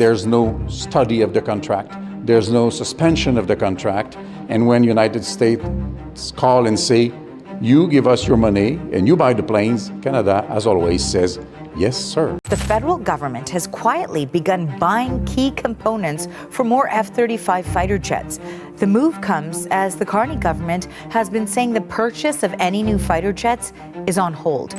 there's no study of the contract, there's no suspension of the contract, and when United States call and say, you give us your money and you buy the planes, Canada, as always, says, yes, sir. The federal government has quietly begun buying key components for more F-35 fighter jets. The move comes as the Carney government has been saying the purchase of any new fighter jets is on hold.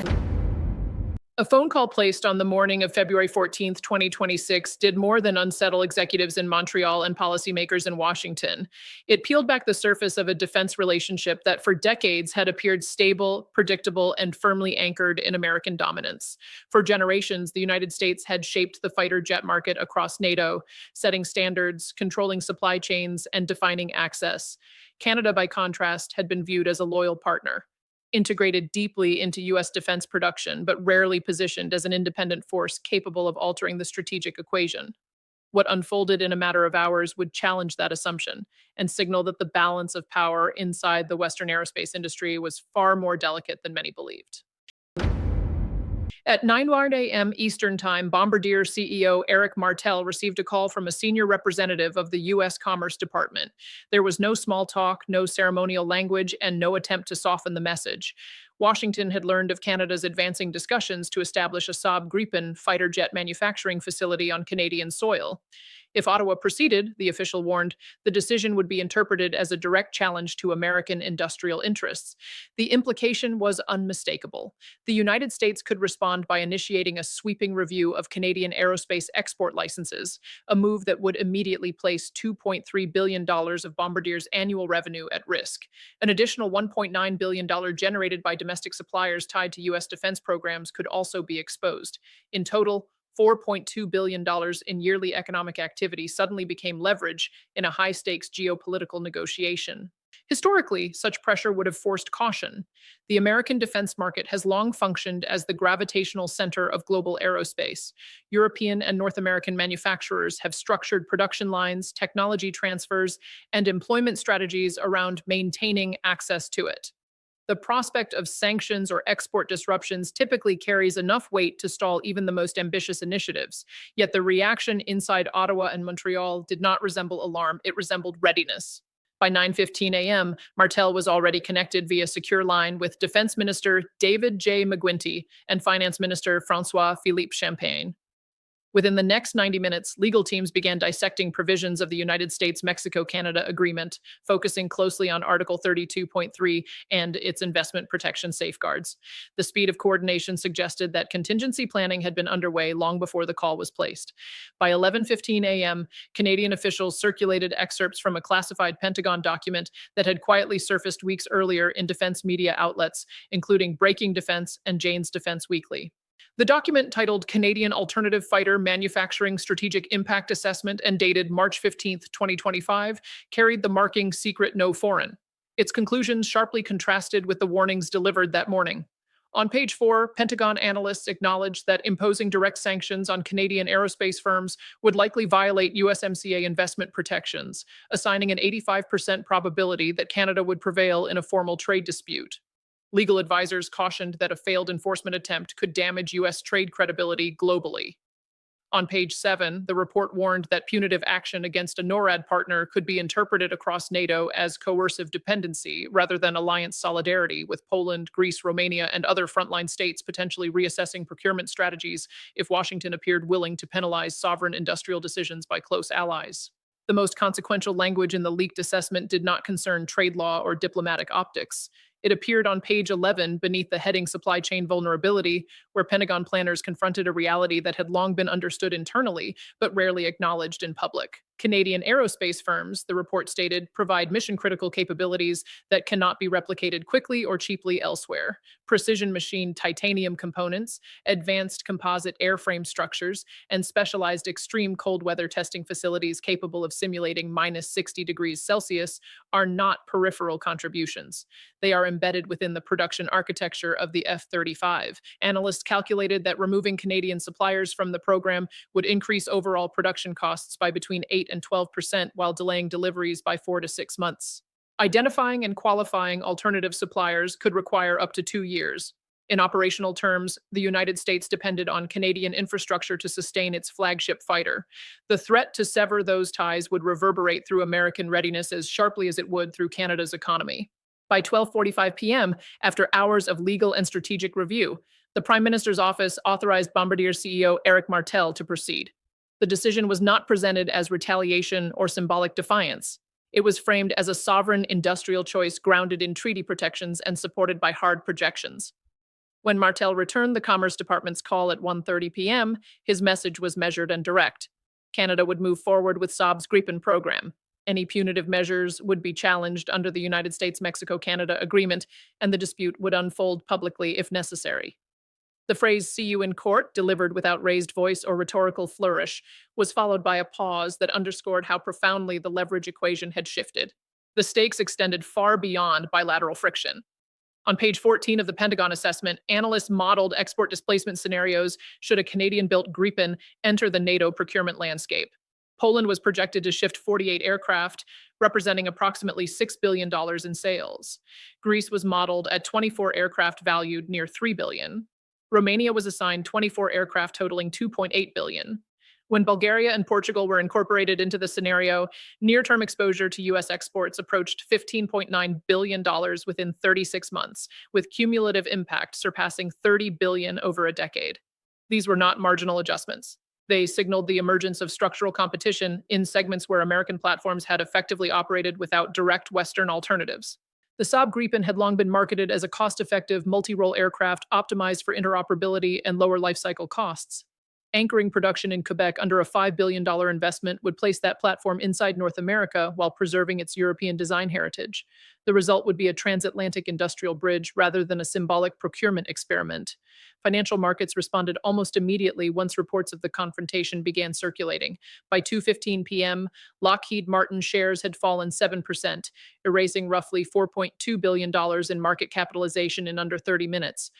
A phone call placed on the morning of February 14th, 2026, did more than unsettle executives in Montreal and policymakers in Washington. It peeled back the surface of a defense relationship that for decades had appeared stable, predictable, and firmly anchored in American dominance. For generations, the United States had shaped the fighter jet market across NATO, setting standards, controlling supply chains, and defining access. Canada, by contrast, had been viewed as a loyal partner, integrated deeply into U.S. defense production, but rarely positioned as an independent force capable of altering the strategic equation. What unfolded in a matter of hours would challenge that assumption and signal that the balance of power inside the Western aerospace industry was far more delicate than many believed. At 9:00 a.m. Eastern Time, Bombardier CEO Eric Martel received a call from a senior representative of the U.S. Commerce Department. There was no small talk, no ceremonial language, and no attempt to soften the message. Washington had learned of Canada's advancing discussions to establish a Saab Gripen fighter jet manufacturing facility on Canadian soil. If Ottawa proceeded, the official warned, the decision would be interpreted as a direct challenge to American industrial interests. The implication was unmistakable. The United States could respond by initiating a sweeping review of Canadian aerospace export licenses, a move that would immediately place $2.3 billion of Bombardier's annual revenue at risk. An additional $1.9 billion generated by domestic suppliers tied to U.S. defense programs could also be exposed. In total, $4.2 billion in yearly economic activity suddenly became leverage in a high-stakes geopolitical negotiation. Historically, such pressure would have forced caution. The American defense market has long functioned as the gravitational center of global aerospace. European and North American manufacturers have structured production lines, technology transfers, and employment strategies around maintaining access to it. The prospect of sanctions or export disruptions typically carries enough weight to stall even the most ambitious initiatives. Yet the reaction inside Ottawa and Montreal did not resemble alarm, it resembled readiness. By 9:15 a.m., Martel was already connected via secure line with Defense Minister David J. McGuinty and Finance Minister François-Philippe Champagne. Within the next 90 minutes, legal teams began dissecting provisions of the United States-Mexico-Canada Agreement, focusing closely on Article 32.3 and its investment protection safeguards. The speed of coordination suggested that contingency planning had been underway long before the call was placed. By 11:15 a.m., Canadian officials circulated excerpts from a classified Pentagon document that had quietly surfaced weeks earlier in defense media outlets, including Breaking Defense and Jane's Defense Weekly. The document, titled Canadian Alternative Fighter Manufacturing Strategic Impact Assessment and dated March 15, 2025, carried the marking Secret No Foreign. Its conclusions sharply contrasted with the warnings delivered that morning. On page 4, Pentagon analysts acknowledged that imposing direct sanctions on Canadian aerospace firms would likely violate USMCA investment protections, assigning an 85% probability that Canada would prevail in a formal trade dispute. Legal advisors cautioned that a failed enforcement attempt could damage U.S. trade credibility globally. On page 7, the report warned that punitive action against a NORAD partner could be interpreted across NATO as coercive dependency rather than alliance solidarity, with Poland, Greece, Romania, and other frontline states potentially reassessing procurement strategies if Washington appeared willing to penalize sovereign industrial decisions by close allies. The most consequential language in the leaked assessment did not concern trade law or diplomatic optics. It appeared on page 11 beneath the heading Supply Chain Vulnerability, where Pentagon planners confronted a reality that had long been understood internally, but rarely acknowledged in public. Canadian aerospace firms, the report stated, provide mission-critical capabilities that cannot be replicated quickly or cheaply elsewhere. Precision-machined titanium components, advanced composite airframe structures, and specialized extreme cold weather testing facilities capable of simulating minus 60 degrees Celsius are not peripheral contributions. They are embedded within the production architecture of the F-35. Analysts calculated that removing Canadian suppliers from the program would increase overall production costs by between 8 and 12% while delaying deliveries by 4 to 6 months. Identifying and qualifying alternative suppliers could require up to 2 years. In operational terms, the United States depended on Canadian infrastructure to sustain its flagship fighter. The threat to sever those ties would reverberate through American readiness as sharply as it would through Canada's economy. By 12:45 p.m., after hours of legal and strategic review, the Prime Minister's office authorized Bombardier CEO Eric Martel to proceed. The decision was not presented as retaliation or symbolic defiance. It was framed as a sovereign industrial choice grounded in treaty protections and supported by hard projections. When Martel returned the Commerce Department's call at 1:30 p.m., his message was measured and direct. Canada would move forward with Saab's Gripen program. Any punitive measures would be challenged under the United States-Mexico-Canada Agreement, and the dispute would unfold publicly if necessary. The phrase "see you in court," delivered without raised voice or rhetorical flourish, was followed by a pause that underscored how profoundly the leverage equation had shifted. The stakes extended far beyond bilateral friction. On page 14 of the Pentagon assessment, analysts modeled export displacement scenarios should a Canadian-built Gripen enter the NATO procurement landscape. Poland was projected to shift 48 aircraft, representing approximately $6 billion in sales. Greece was modeled at 24 aircraft valued near $3 billion. Romania was assigned 24 aircraft totaling $2.8 billion. When Bulgaria and Portugal were incorporated into the scenario, near-term exposure to U.S. exports approached $15.9 billion within 36 months, with cumulative impact surpassing $30 billion over a decade. These were not marginal adjustments. They signaled the emergence of structural competition in segments where American platforms had effectively operated without direct Western alternatives. The Saab Gripen had long been marketed as a cost-effective multi-role aircraft optimized for interoperability and lower lifecycle costs. Anchoring production in Quebec under a $5 billion investment would place that platform inside North America while preserving its European design heritage. The result would be a transatlantic industrial bridge rather than a symbolic procurement experiment. Financial markets responded almost immediately once reports of the confrontation began circulating. By 2:15 p.m., Lockheed Martin shares had fallen 7%, erasing roughly $4.2 billion in market capitalization in under 30 minutes.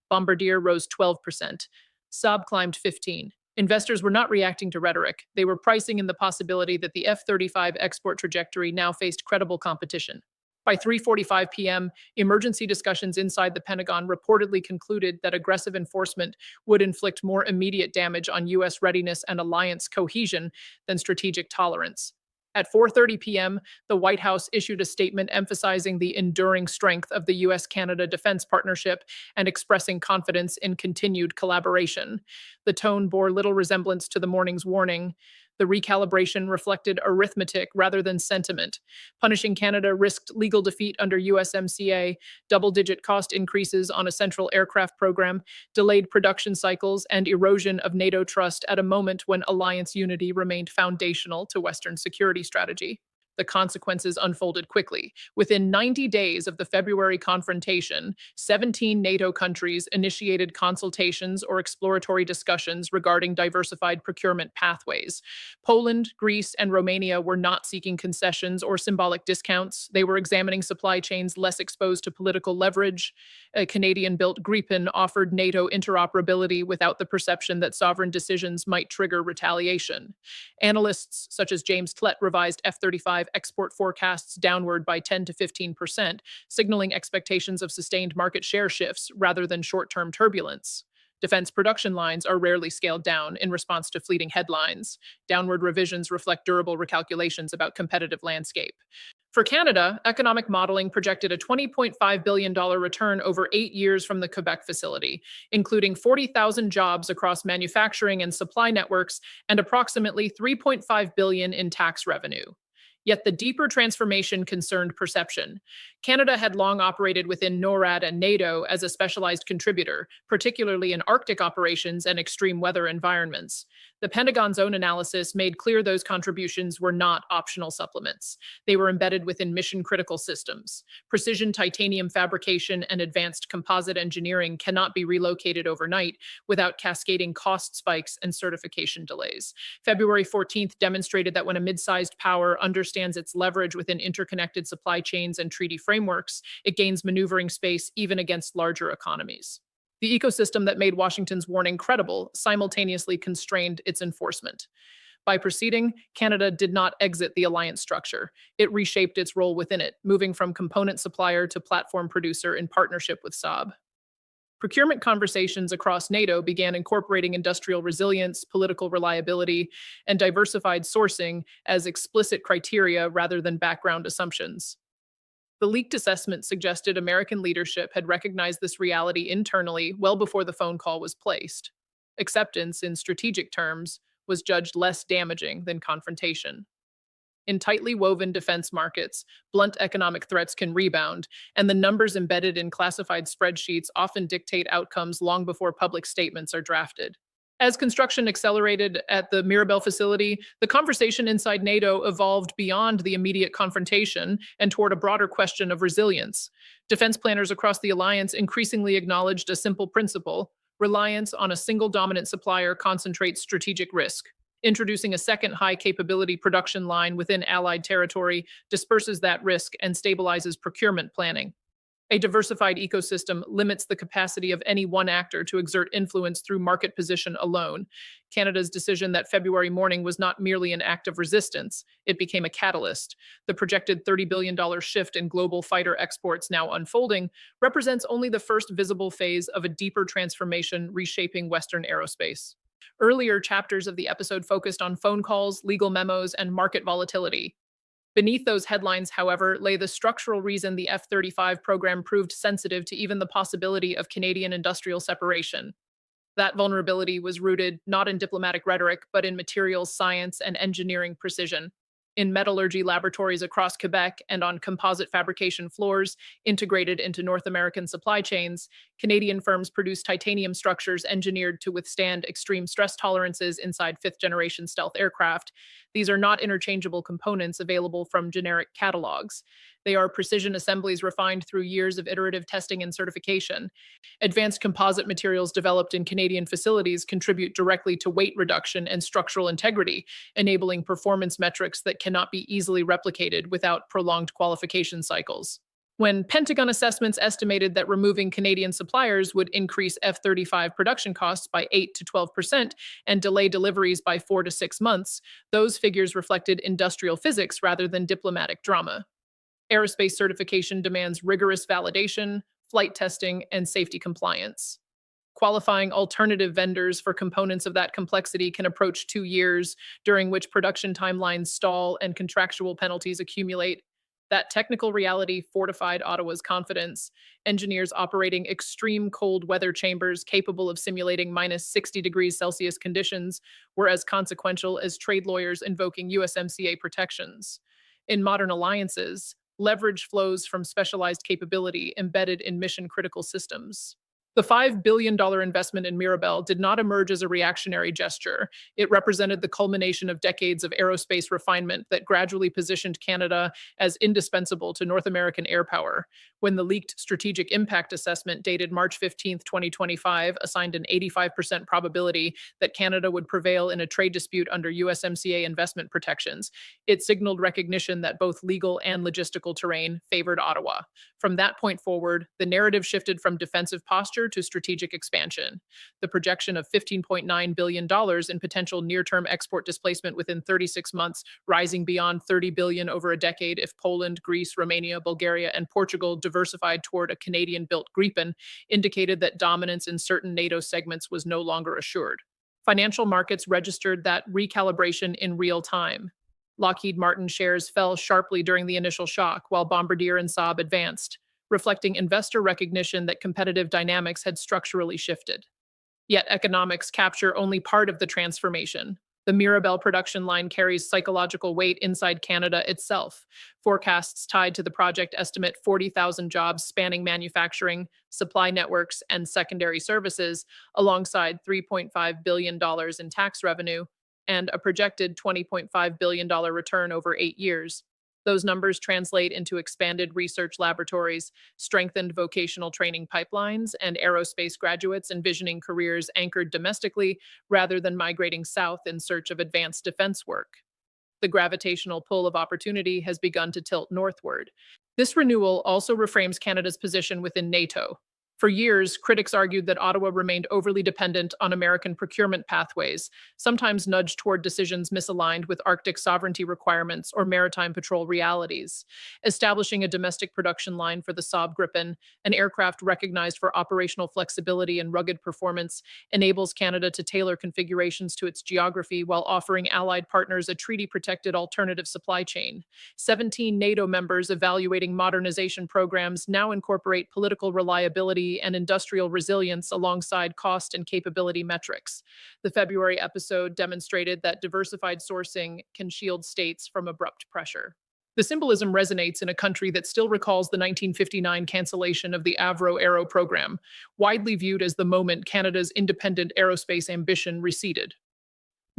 Bombardier rose 12%. Saab climbed 15. Investors were not reacting to rhetoric. They were pricing in the possibility that the F-35 export trajectory now faced credible competition. By 3:45 p.m., emergency discussions inside the Pentagon reportedly concluded that aggressive enforcement would inflict more immediate damage on U.S. readiness and alliance cohesion than strategic tolerance. At 4:30 p.m., the White House issued a statement emphasizing the enduring strength of the U.S.-Canada defense partnership and expressing confidence in continued collaboration. The tone bore little resemblance to the morning's warning. The recalibration reflected arithmetic rather than sentiment. Punishing Canada risked legal defeat under USMCA, double-digit cost increases on a central aircraft program, delayed production cycles, and erosion of NATO trust at a moment when alliance unity remained foundational to Western security strategy. The consequences unfolded quickly. Within 90 days of the February confrontation, 17 NATO countries initiated consultations or exploratory discussions regarding diversified procurement pathways. Poland, Greece, and Romania were not seeking concessions or symbolic discounts. They were examining supply chains less exposed to political leverage. A Canadian-built Gripen offered NATO interoperability without the perception that sovereign decisions might trigger retaliation. Analysts such as James Tlett revised F-35 export forecasts downward by 10 to 15%, signaling expectations of sustained market share shifts rather than short-term turbulence. Defense production lines are rarely scaled down in response to fleeting headlines. Downward revisions reflect durable recalculations about competitive landscape. For Canada, economic modeling projected a $20.5 billion return over 8 years from the Quebec facility, including 40,000 jobs across manufacturing and supply networks and approximately $3.5 billion in tax revenue. Yet the deeper transformation concerned perception. Canada had long operated within NORAD and NATO as a specialized contributor, particularly in Arctic operations and extreme weather environments. The Pentagon's own analysis made clear those contributions were not optional supplements. They were embedded within mission-critical systems. Precision titanium fabrication and advanced composite engineering cannot be relocated overnight without cascading cost spikes and certification delays. February 14th demonstrated that when a mid-sized power understands its leverage within interconnected supply chains and treaty frameworks, it gains maneuvering space even against larger economies. The ecosystem that made Washington's warning credible simultaneously constrained its enforcement. By proceeding, Canada did not exit the alliance structure. It reshaped its role within it, moving from component supplier to platform producer in partnership with Saab. Procurement conversations across NATO began incorporating industrial resilience, political reliability, and diversified sourcing as explicit criteria rather than background assumptions. The leaked assessment suggested American leadership had recognized this reality internally well before the phone call was placed. Acceptance, in strategic terms, was judged less damaging than confrontation. In tightly woven defense markets, blunt economic threats can rebound, and the numbers embedded in classified spreadsheets often dictate outcomes long before public statements are drafted. As construction accelerated at the Mirabel facility, the conversation inside NATO evolved beyond the immediate confrontation and toward a broader question of resilience. Defense planners across the alliance increasingly acknowledged a simple principle: reliance on a single dominant supplier concentrates strategic risk. Introducing a second high capability production line within Allied territory disperses that risk and stabilizes procurement planning. A diversified ecosystem limits the capacity of any one actor to exert influence through market position alone. Canada's decision that February morning was not merely an act of resistance, it became a catalyst. The projected $30 billion shift in global fighter exports now unfolding represents only the first visible phase of a deeper transformation reshaping Western aerospace. Earlier chapters of the episode focused on phone calls, legal memos, and market volatility. Beneath those headlines, however, lay the structural reason the F-35 program proved sensitive to even the possibility of Canadian industrial separation. That vulnerability was rooted not in diplomatic rhetoric, but in materials science and engineering precision. In metallurgy laboratories across Quebec and on composite fabrication floors integrated into North American supply chains, Canadian firms produce titanium structures engineered to withstand extreme stress tolerances inside fifth-generation stealth aircraft. These are not interchangeable components available from generic catalogs. They are precision assemblies refined through years of iterative testing and certification. Advanced composite materials developed in Canadian facilities contribute directly to weight reduction and structural integrity, enabling performance metrics that cannot be easily replicated without prolonged qualification cycles. When Pentagon assessments estimated that removing Canadian suppliers would increase F-35 production costs by 8 to 12% and delay deliveries by 4 to 6 months, those figures reflected industrial physics rather than diplomatic drama. Aerospace certification demands rigorous validation, flight testing, and safety compliance. Qualifying alternative vendors for components of that complexity can approach 2 years, during which production timelines stall and contractual penalties accumulate. That technical reality fortified Ottawa's confidence. Engineers operating extreme cold weather chambers capable of simulating minus 60 degrees Celsius conditions were as consequential as trade lawyers invoking USMCA protections. In modern alliances, leverage flows from specialized capability embedded in mission-critical systems. The $5 billion investment in Mirabel did not emerge as a reactionary gesture. It represented the culmination of decades of aerospace refinement that gradually positioned Canada as indispensable to North American air power. When the leaked strategic impact assessment dated March 15, 2025, assigned an 85% probability that Canada would prevail in a trade dispute under USMCA investment protections, it signaled recognition that both legal and logistical terrain favored Ottawa. From that point forward, the narrative shifted from defensive posture to strategic expansion. The projection of $15.9 billion in potential near-term export displacement within 36 months, rising beyond $30 billion over a decade if Poland, Greece, Romania, Bulgaria, and Portugal diversified toward a Canadian-built Gripen, indicated that dominance in certain NATO segments was no longer assured. Financial markets registered that recalibration in real time. Lockheed Martin shares fell sharply during the initial shock, while Bombardier and Saab advanced, reflecting investor recognition that competitive dynamics had structurally shifted. Yet economics capture only part of the transformation. The Mirabel production line carries psychological weight inside Canada itself. Forecasts tied to the project estimate 40,000 jobs spanning manufacturing, supply networks, and secondary services, alongside $3.5 billion in tax revenue and a projected $20.5 billion return over 8 years. Those numbers translate into expanded research laboratories, strengthened vocational training pipelines, and aerospace graduates envisioning careers anchored domestically rather than migrating south in search of advanced defense work. The gravitational pull of opportunity has begun to tilt northward. This renewal also reframes Canada's position within NATO. For years, critics argued that Ottawa remained overly dependent on American procurement pathways, sometimes nudged toward decisions misaligned with Arctic sovereignty requirements or maritime patrol realities. Establishing a domestic production line for the Saab Gripen, an aircraft recognized for operational flexibility and rugged performance, enables Canada to tailor configurations to its geography while offering allied partners a treaty-protected alternative supply chain. 17 NATO members evaluating modernization programs now incorporate political reliability and industrial resilience alongside cost and capability metrics. The February episode demonstrated that diversified sourcing can shield states from abrupt pressure. The symbolism resonates in a country that still recalls the 1959 cancellation of the Avro Aero program, widely viewed as the moment Canada's independent aerospace ambition receded.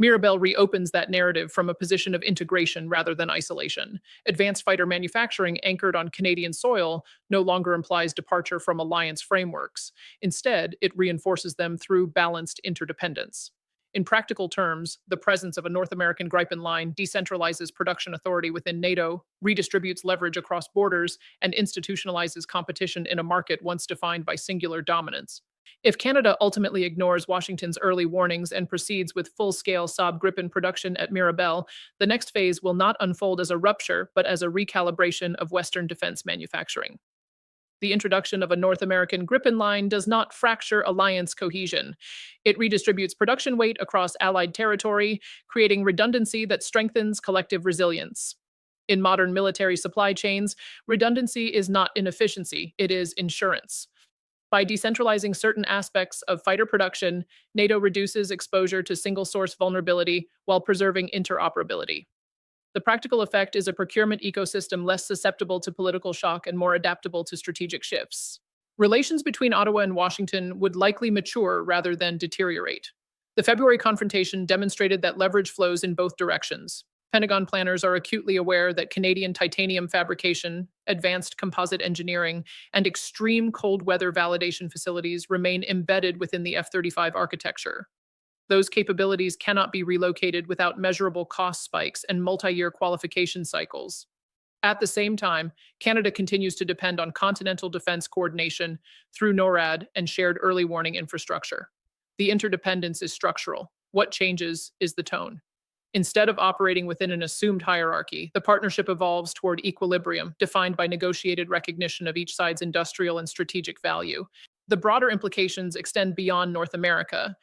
Mirabel reopens that narrative from a position of integration rather than isolation. Advanced fighter manufacturing anchored on Canadian soil no longer implies departure from alliance frameworks. Instead, it reinforces them through balanced interdependence. In practical terms, the presence of a North American Gripen line decentralizes production authority within NATO, redistributes leverage across borders, and institutionalizes competition in a market once defined by singular dominance. If Canada ultimately ignores Washington's early warnings and proceeds with full-scale Saab Gripen production at Mirabel, the next phase will not unfold as a rupture, but as a recalibration of Western defense manufacturing. The introduction of a North American Gripen line does not fracture alliance cohesion. It redistributes production weight across allied territory, creating redundancy that strengthens collective resilience. In modern military supply chains, redundancy is not inefficiency, it is insurance. By decentralizing certain aspects of fighter production, NATO reduces exposure to single-source vulnerability while preserving interoperability. The practical effect is a procurement ecosystem less susceptible to political shock and more adaptable to strategic shifts. Relations between Ottawa and Washington would likely mature rather than deteriorate. The February confrontation demonstrated that leverage flows in both directions. Pentagon planners are acutely aware that Canadian titanium fabrication, advanced composite engineering, and extreme cold weather validation facilities remain embedded within the F-35 architecture. Those capabilities cannot be relocated without measurable cost spikes and multi-year qualification cycles. At the same time, Canada continues to depend on continental defense coordination through NORAD and shared early warning infrastructure. The interdependence is structural. What changes is the tone. Instead of operating within an assumed hierarchy, the partnership evolves toward equilibrium, defined by negotiated recognition of each side's industrial and strategic value. The broader implications extend beyond North America.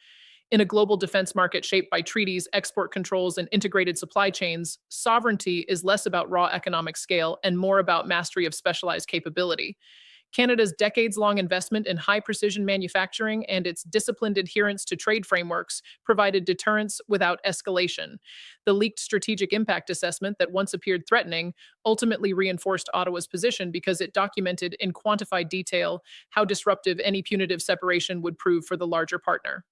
In a global defense market shaped by treaties, export controls, and integrated supply chains, sovereignty is less about raw economic scale and more about mastery of specialized capability. Canada's decades-long investment in high-precision manufacturing and its disciplined adherence to trade frameworks provided deterrence without escalation. The leaked strategic impact assessment that once appeared threatening ultimately reinforced Ottawa's position because it documented in quantified detail how disruptive any punitive separation would prove for the larger partner.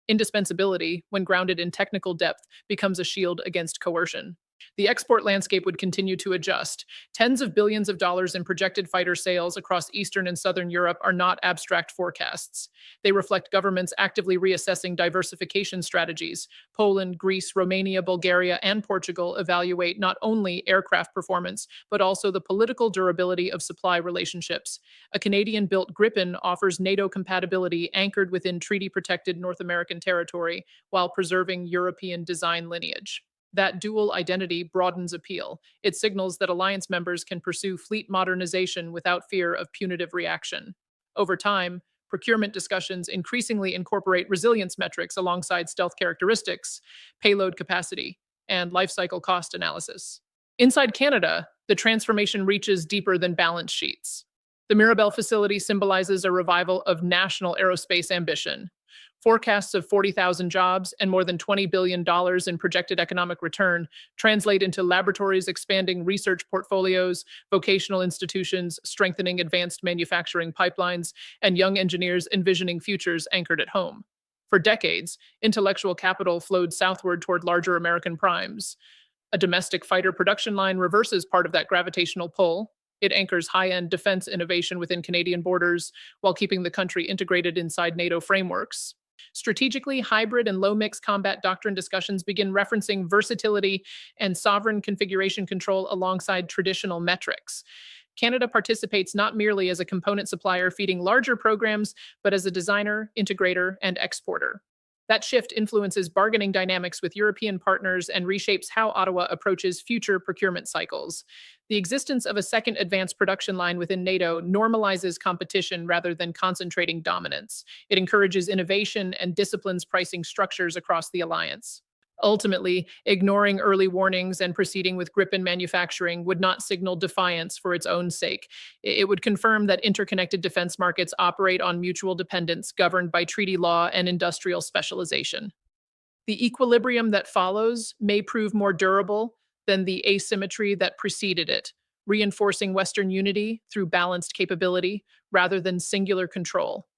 Indispensability, when grounded in technical depth, becomes a shield against coercion. The export landscape would continue to adjust. Tens of billions of dollars in projected fighter sales across Eastern and Southern Europe are not abstract forecasts. They reflect governments actively reassessing diversification strategies. Poland, Greece, Romania, Bulgaria, and Portugal evaluate not only aircraft performance, but also the political durability of supply relationships. A Canadian-built Gripen offers NATO compatibility anchored within treaty-protected North American territory while preserving European design lineage. That dual identity broadens appeal. It signals that alliance members can pursue fleet modernization without fear of punitive reaction. Over time, procurement discussions increasingly incorporate resilience metrics alongside stealth characteristics, payload capacity, and lifecycle cost analysis. Inside Canada, the transformation reaches deeper than balance sheets. The Mirabel facility symbolizes a revival of national aerospace ambition. Forecasts of 40,000 jobs and more than $20 billion in projected economic return translate into laboratories expanding research portfolios, vocational institutions strengthening advanced manufacturing pipelines, and young engineers envisioning futures anchored at home. For decades, intellectual capital flowed southward toward larger American primes. A domestic fighter production line reverses part of that gravitational pull. It anchors high-end defense innovation within Canadian borders while keeping the country integrated inside NATO frameworks. Strategically, hybrid and low-mix combat doctrine discussions begin referencing versatility and sovereign configuration control alongside traditional metrics. Canada participates not merely as a component supplier feeding larger programs, but as a designer, integrator, and exporter. That shift influences bargaining dynamics with European partners and reshapes how Ottawa approaches future procurement cycles. The existence of a second advanced production line within NATO normalizes competition rather than concentrating dominance. It encourages innovation and disciplines pricing structures across the alliance. Ultimately, ignoring early warnings and proceeding with Gripen manufacturing would not signal defiance for its own sake. It would confirm that interconnected defense markets operate on mutual dependence governed by treaty law and industrial specialization. The equilibrium that follows may prove more durable than the asymmetry that preceded it, reinforcing Western unity through balanced capability rather than singular control.